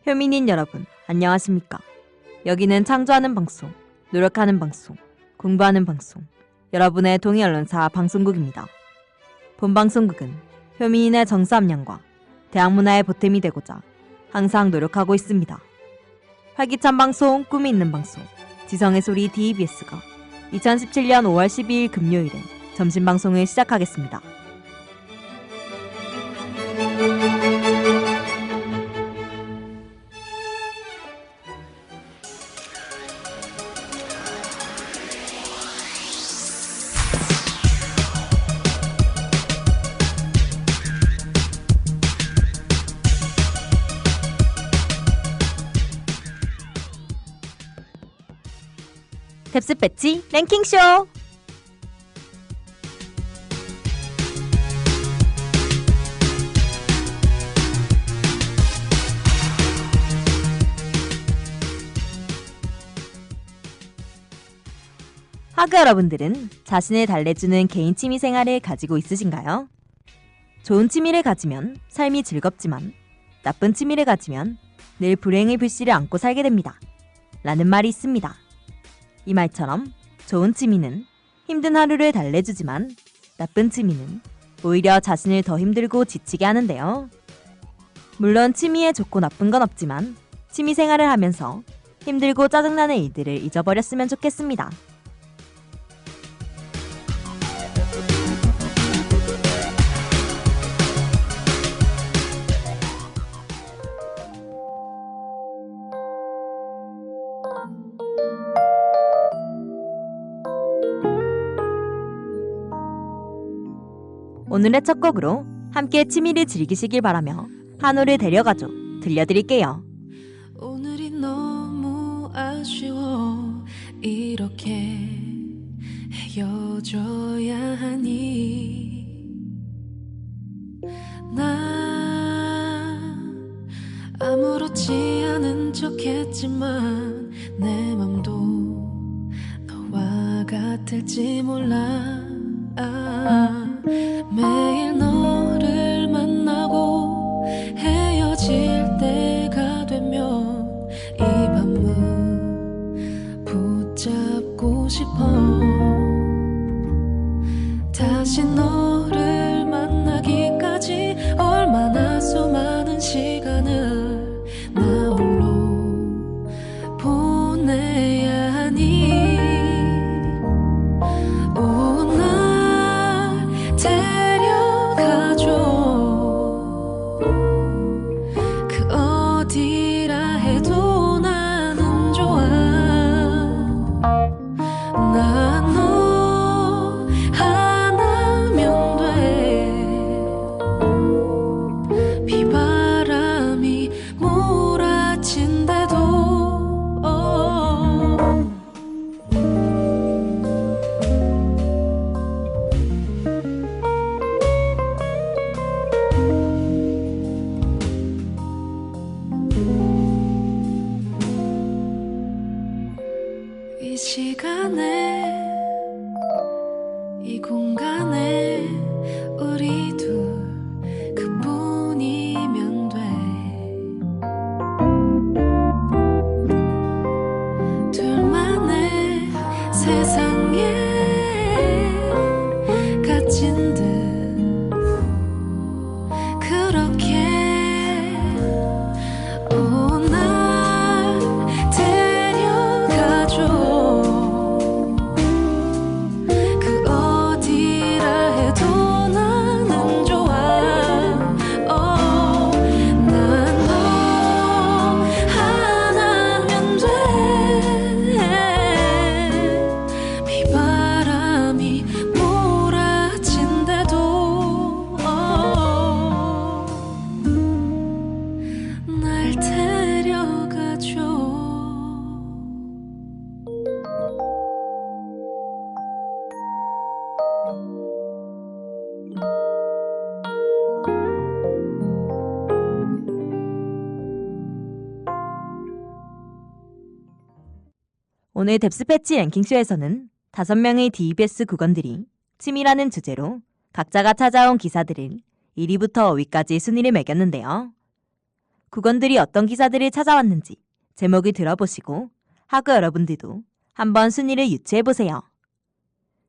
효민인 여러분, 안녕하십니까? 여기는 창조하는 방송, 노력하는 방송, 공부하는 방송, 여러분의 동의언론사 방송국입니다. 본 방송국은 효민인의 정서 함량과 대학 문화의 보탬이 되고자 항상 노력하고 있습니다. 활기찬 방송, 꿈이 있는 방송, 지성의 소리 DBS가 2017년 5월 12일 금요일에 점심 방송을 시작하겠습니다. 뎁스 배치 랭킹쇼! 학우 여러분들은 자신을 달래주는 개인 취미 생활을 가지고 있으신가요? 좋은 취미를 가지면 삶이 즐겁지만 나쁜 취미를 가지면 늘 불행의 불씨를 안고 살게 됩니다. 라는 말이 있습니다. 이 말처럼 좋은 취미는 힘든 하루를 달래주지만 나쁜 취미는 오히려 자신을 더 힘들고 지치게 하는데요. 물론 취미에 좋고 나쁜 건 없지만 취미 생활을 하면서 힘들고 짜증나는 일들을 잊어버렸으면 좋겠습니다. 오늘의 첫 곡으로 함께 취미를 즐기시길 바라며 한우를 데려가죠 들려드릴게요. 오늘이 너무 아쉬워 이렇게 헤어져야 하니 나 아무렇지 않은 척 했지만 내 맘도 너와 같을지 몰라. 매일 너를 만나고 헤어질 때가 되면 이 밤을 붙잡고 싶어. 다시 너를 만나기까지 얼마나 수많은 시간을 나 홀로 보내야 하니. 이 시간에 이 공간에 우리 둘 그뿐이면 돼. 둘만의 세상에 갇힌 듯 그렇게 오늘 뎁스 패치 랭킹쇼에서는 5명의 DBS 국원들이 취미라는 주제로 각자가 찾아온 기사들을 1위부터 5위까지 순위를 매겼는데요. 국원들이 어떤 기사들을 찾아왔는지 제목을 들어보시고 학우 여러분들도 한번 순위를 유추해보세요.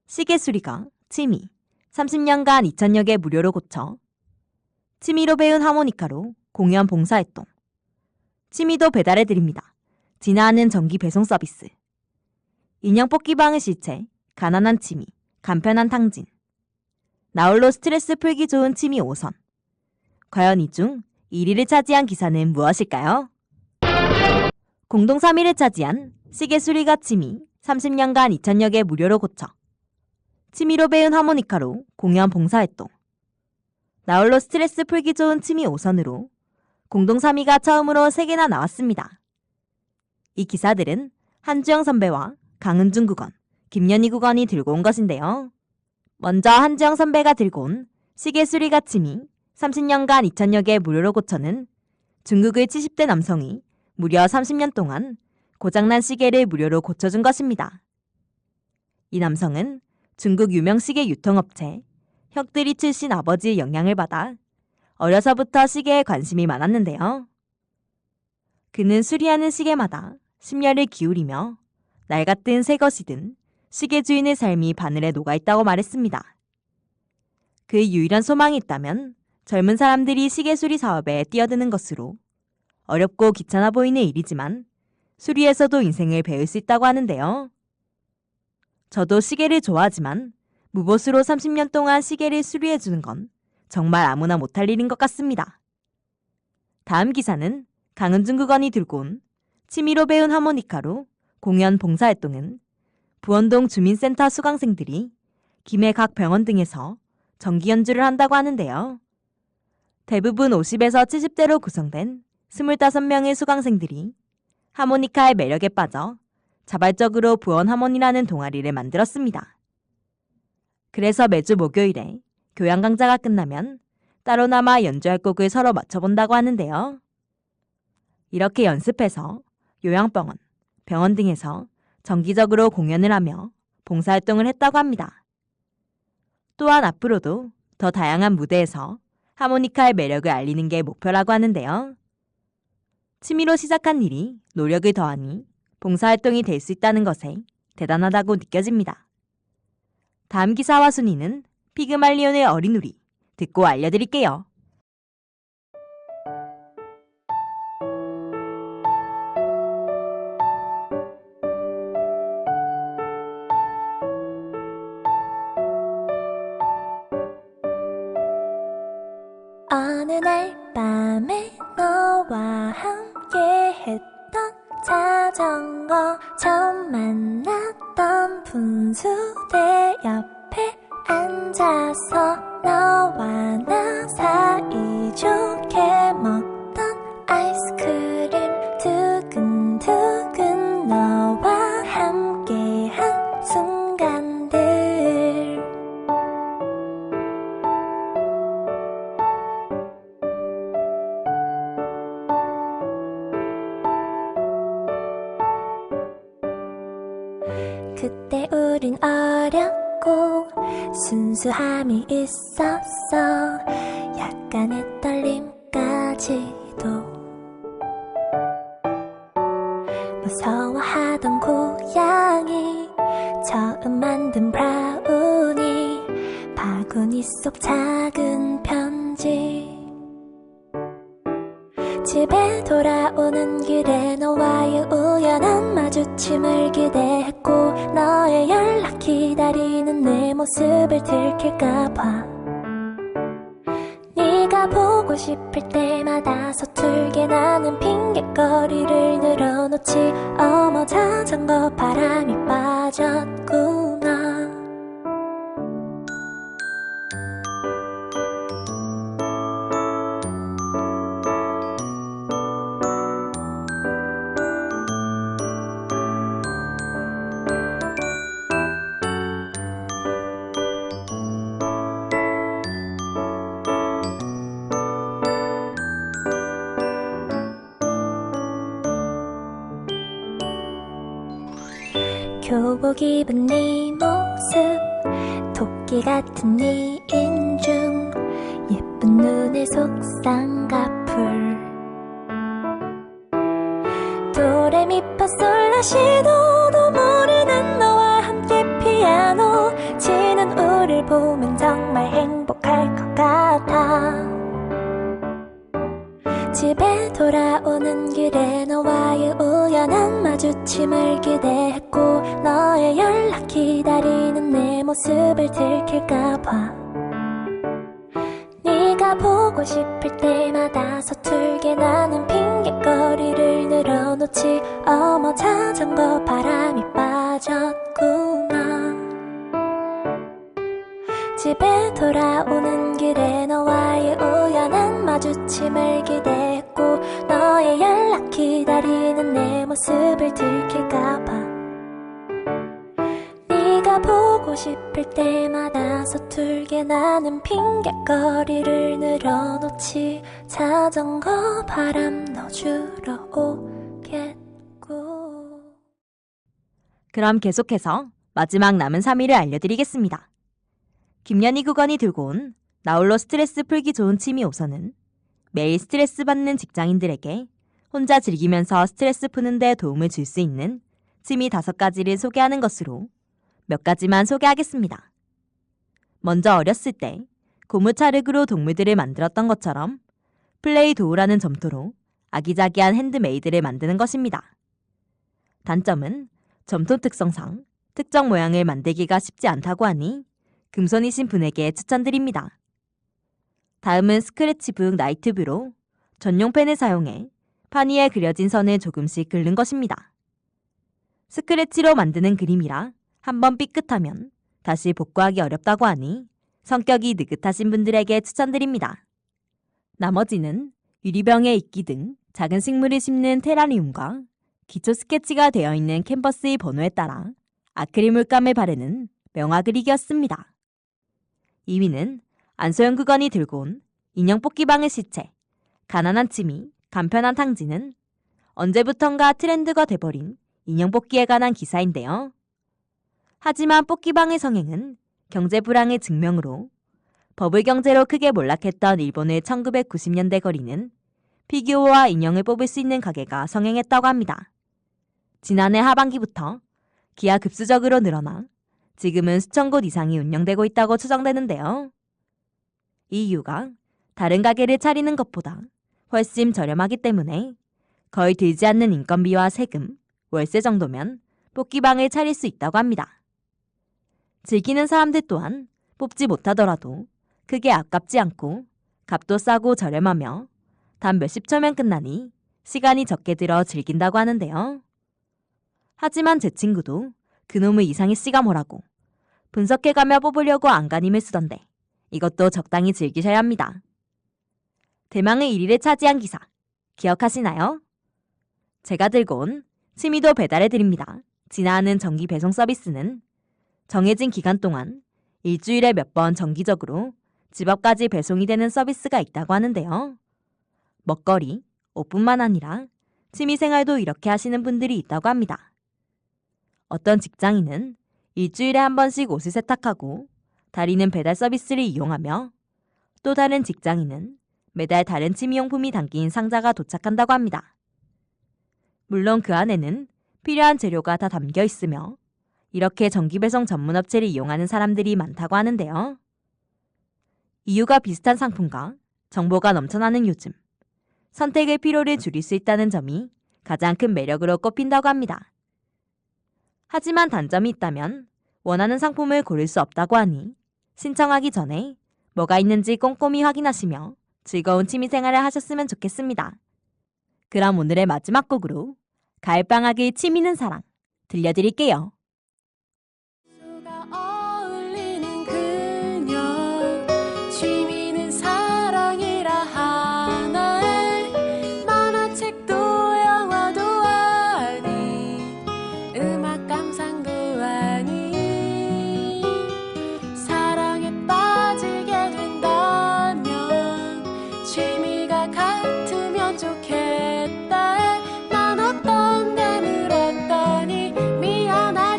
시계 수리가 취미 30년간 2,000여 개 무료로 고쳐, 취미로 배운 하모니카로 공연 봉사활동, 취미도 배달해드립니다. 진화하는 전기 배송 서비스, 인형 뽑기방을 실체 가난한 취미 간편한 탕진, 나홀로 스트레스 풀기 좋은 취미 5선. 과연 이 중 1위를 차지한 기사는 무엇일까요? 공동 3위를 차지한 시계 수리가 취미 30년간 2,000여 개 무료로 고쳐, 취미로 배운 하모니카로 공연 봉사활동, 나홀로 스트레스 풀기 좋은 취미 5선으로 공동 3위가 처음으로 3개나 나왔습니다. 이 기사들은 한주영 선배와 강은중 국원, 김연희 국원이 들고 온 것인데요. 먼저 한주영 선배가 들고 온 시계 수리가 취미 30년간 2,000여 개 무료로 고쳐는 중국의 70대 남성이 무려 30년 동안 고장난 시계를 무료로 고쳐준 것입니다. 이 남성은 중국 유명 시계 유통업체 혁들이 출신 아버지의 영향을 받아 어려서부터 시계에 관심이 많았는데요. 그는 수리하는 시계마다 심려를 기울이며 낡았든 새 것이든 시계 주인의 삶이 바늘에 녹아있다고 말했습니다. 그의 유일한 소망이 있다면 젊은 사람들이 시계 수리 사업에 뛰어드는 것으로 어렵고 귀찮아 보이는 일이지만 수리에서도 인생을 배울 수 있다고 하는데요. 저도 시계를 좋아하지만 무보수로 30년 동안 시계를 수리해주는 건 정말 아무나 못할 일인 것 같습니다. 다음 기사는 강은중 국원이 들고 온 취미로 배운 하모니카로 공연 봉사활동은 부원동 주민센터 수강생들이 김해 각 병원 등에서 정기 연주를 한다고 하는데요. 대부분 50에서 70대로 구성된 25명의 수강생들이 하모니카의 매력에 빠져 자발적으로 부원 하모니라는 동아리를 만들었습니다. 그래서 매주 목요일에 교양 강좌가 끝나면 따로 남아 연주할 곡을 서로 맞춰본다고 하는데요. 이렇게 연습해서 요양병원, 병원 등에서 정기적으로 공연을 하며 봉사활동을 했다고 합니다. 또한 앞으로도 더 다양한 무대에서 하모니카의 매력을 알리는 게 목표라고 하는데요. 취미로 시작한 일이 노력을 더하니 봉사활동이 될 수 있다는 것에 대단하다고 느껴집니다. 다음 기사와 순위는 피그말리온의 어린 우리 듣고 알려드릴게요. 어느 날 밤에 너와 함께 했던 자전거 처음 만났던 분수대 옆에 앉아서 너와 나 사이좋게 먹던 아이스크림 두근두근 너와 함께한 순간들 그때 우린 어렸고 순수함이 있었어 약간의 떨림까지도 무서워하던 고양이 처음 만든 브라우니 바구니 속 작은 편지 집에 돌아오는 길에 너와의 우연한 마주침을 기대했고 너의 연락 기다리는 내 모습을 들킬까봐 네가 보고 싶을 때마다 서툴게 나는 핑곗거리를 늘어놓지 어머 자전거 바람이 빠졌구나 교복 입은 네 모습 토끼 같은 네 인중 예쁜 눈의 속쌍꺼풀 레미파솔라시도도 모르는 너와 함께 피아노 치는 우릴 보면 정말 행복할 것 같아. 집에 돌아오는 길에 너와의 우연한 마주침을 기대했고 너의 연락 기다리는 내 모습을 들킬까봐 네가 보고 싶을 때마다 서툴게 나는 핑곗거리를 늘어놓지. 어머 자전거 바람이 빠졌구나. 집에 돌아오는 길에 너와의 우연한 마주침을 기대했고 너의 연락 기다리는 내 모습을 들킬까봐 네가 보고 싶을 때마다 서툴게 나는 핑곗거리를 늘어놓지. 자전거 바람 넣어주러 오겠고. 그럼 계속해서 마지막 남은 3위를 알려드리겠습니다. 김연희 국원이 들고 온 나홀로 스트레스 풀기 좋은 취미 5선은 매일 스트레스 받는 직장인들에게 혼자 즐기면서 스트레스 푸는 데 도움을 줄 수 있는 취미 5가지를 소개하는 것으로 몇 가지만 소개하겠습니다. 먼저 어렸을 때 고무찰흙으로 동물들을 만들었던 것처럼 플레이 도우라는 점토로 아기자기한 핸드메이드를 만드는 것입니다. 단점은 점토 특성상 특정 모양을 만들기가 쉽지 않다고 하니 금손이신 분에게 추천드립니다. 다음은 스크래치북 나이트뷰로 전용 펜을 사용해 판 위에 그려진 선을 조금씩 긁는 것입니다. 스크래치로 만드는 그림이라 한번 삐끗하면 다시 복구하기 어렵다고 하니 성격이 느긋하신 분들에게 추천드립니다. 나머지는 유리병에 이끼 등 작은 식물을 심는 테라리움과 기초 스케치가 되어 있는 캔버스의 번호에 따라 아크릴 물감을 바르는 명화 그리기였습니다. 2위는 안소영 국원이 들고 온 인형 뽑기방의 시체, 가난한 취미, 간편한 탕진은 언제부턴가 트렌드가 돼버린 인형 뽑기에 관한 기사인데요. 하지만 뽑기방의 성행은 경제 불황의 증명으로 버블 경제로 크게 몰락했던 일본의 1990년대 거리는 피규어와 인형을 뽑을 수 있는 가게가 성행했다고 합니다. 지난해 하반기부터 기하급수적으로 늘어나 지금은 수천 곳 이상이 운영되고 있다고 추정되는데요. 이 이유가 다른 가게를 차리는 것보다 훨씬 저렴하기 때문에 거의 들지 않는 인건비와 세금, 월세 정도면 뽑기방을 차릴 수 있다고 합니다. 즐기는 사람들 또한 뽑지 못하더라도 크게 아깝지 않고 값도 싸고 저렴하며 단 몇십 초면 끝나니 시간이 적게 들어 즐긴다고 하는데요. 하지만 제 친구도 그놈의 이상의 씨가 뭐라고 분석해가며 뽑으려고 안간힘을 쓰던데 이것도 적당히 즐기셔야 합니다. 대망의 1위를 차지한 기사 기억하시나요? 제가 들고 온 취미도 배달해드립니다. 지나가는 정기 배송 서비스는 정해진 기간 동안 일주일에 몇 번 정기적으로 집 앞까지 배송이 되는 서비스가 있다고 하는데요. 먹거리, 옷뿐만 아니라 취미생활도 이렇게 하시는 분들이 있다고 합니다. 어떤 직장인은 일주일에 한 번씩 옷을 세탁하고 다리는 배달 서비스를 이용하며 또 다른 직장인은 매달 다른 취미용품이 담긴 상자가 도착한다고 합니다. 물론 그 안에는 필요한 재료가 다 담겨 있으며 이렇게 정기배송 전문업체를 이용하는 사람들이 많다고 하는데요. 이유가 비슷한 상품과 정보가 넘쳐나는 요즘, 선택의 피로를 줄일 수 있다는 점이 가장 큰 매력으로 꼽힌다고 합니다. 하지만 단점이 있다면 원하는 상품을 고를 수 없다고 하니 신청하기 전에 뭐가 있는지 꼼꼼히 확인하시며 즐거운 취미생활을 하셨으면 좋겠습니다. 그럼 오늘의 마지막 곡으로 가을방학의 취미는 사랑 들려드릴게요. 어울리는 그녀 취미는 사랑이라 하네. 만화책도 영화도 아닌 음악 감상도 아닌 사랑에 빠지게 된다면 취미가 같으면 좋겠다. 난 어떤 데 물었더니 미안할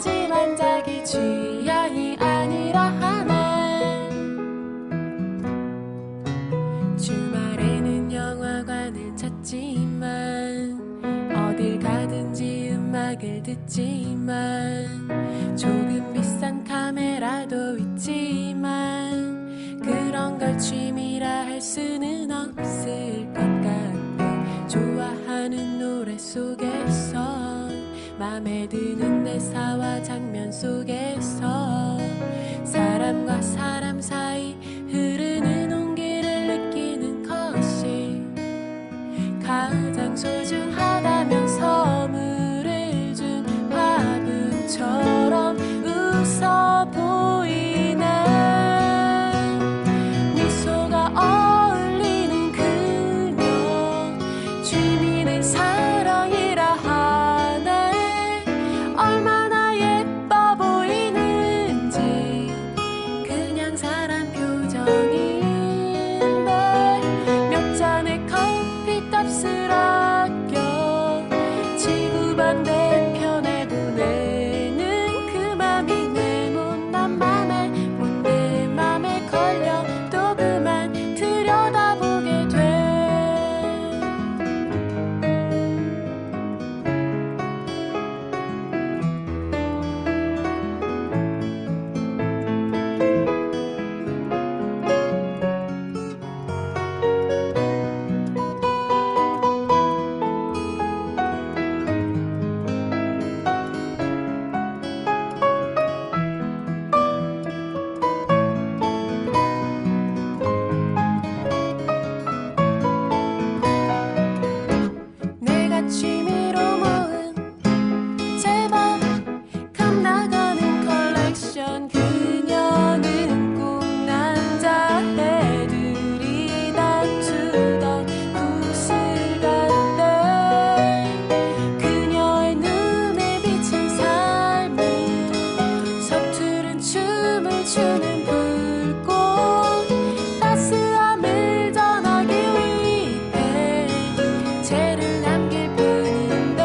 음악을 듣지만 조금 비싼 카메라도 있지만 그런 걸 취미라 할 수는 없을 것 같아. 좋아하는 노래 속에서 맘에 드는 대사와 장면 속에서 사람과 사람 사이 흐르는 온기를 느끼는 것이 가장 소중하다면 선물을 준 화분처럼 웃어 보이네. 미소가 어울리는 그녀 취미는 사랑이라 하네. 얼마나 예뻐 보이는지 그냥 사람 표정인데 몇 잔의 커피값을 아껴 지구 반대편에 보내는 그 맘이 내 못난 맘에 걸려 또 그만 들여다보게 돼. 내가 취미로 모은 제법 겁나가는 컬렉션. 그녀는 꼭 남자애들이 다투던 구슬 같대. 그녀의 눈에 비친 삶은 서투른 춤을 추는 불꽃. 따스함을 전하기 위해 죄를 남길 뿐인데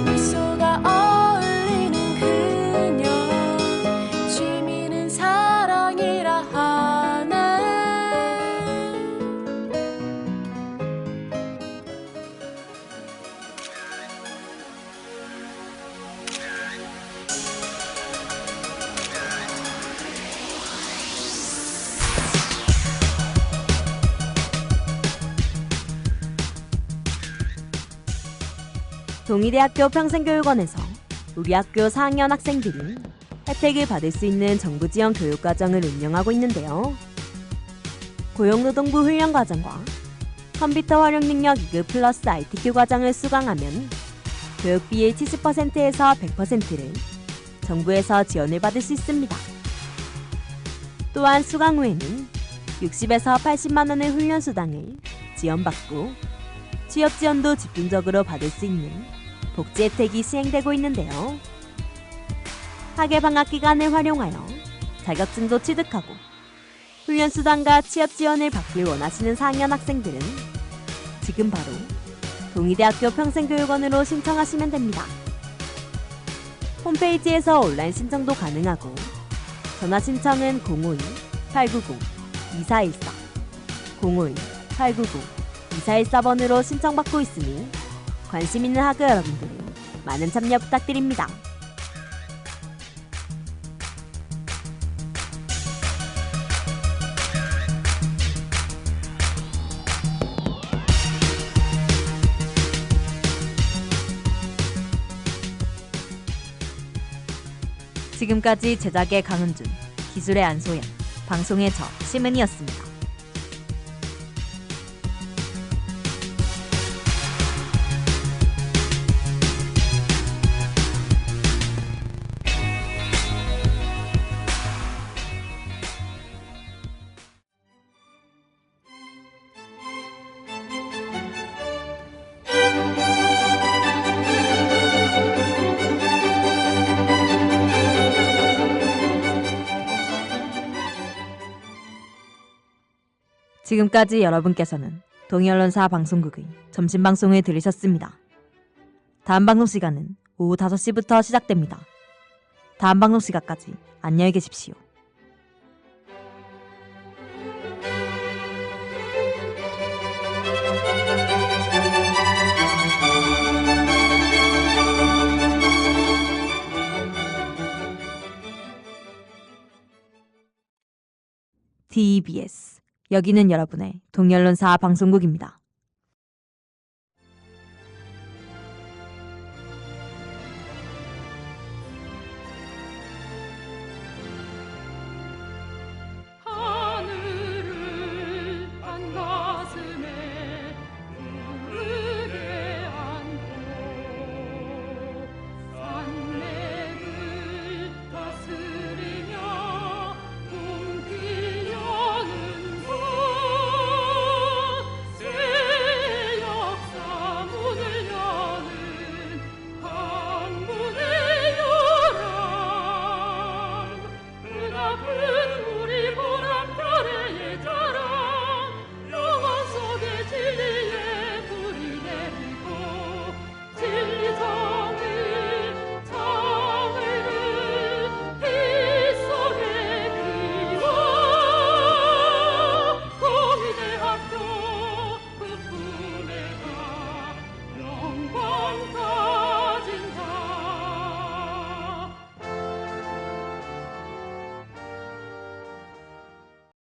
미소가 어울리는 그녀 취미는 사랑이라 하네. 동의대학교 평생교육원에서 우리 학교 4학년 학생들이 혜택을 받을 수 있는 정부 지원 교육과정을 운영하고 있는데요. 고용노동부 훈련과정과 컴퓨터 활용 능력 2급 플러스 ITQ 과정을 수강하면 교육비의 70%에서 100%를 정부에서 지원을 받을 수 있습니다. 또한 수강 후에는 60에서 80만 원의 훈련수당을 지원받고 취업 지원도 집중적으로 받을 수 있는 복지 혜택이 시행되고 있는데요. 학예 방학 기간을 활용하여 자격증도 취득하고 훈련수당과 취업 지원을 받길 원하시는 4학년 학생들은 지금 바로 동의대학교 평생교육원으로 신청하시면 됩니다. 홈페이지에서 온라인 신청도 가능하고 전화 신청은 052-890-2414 052-890-2414번으로 신청받고 있으니 관심 있는 학우 여러분들 많은 참여 부탁드립니다. 지금까지 제작의 강은준, 기술의 안소연, 방송의 저 심은이었습니다. 지금까지 여러분께서는 동의언론사 방송국의 점심방송을 들으셨습니다. 다음 방송 시간은 오후 5시부터 시작됩니다. 다음 방송 시간까지 안녕히 계십시오. TBS. 여기는 여러분의 동열론사 방송국입니다.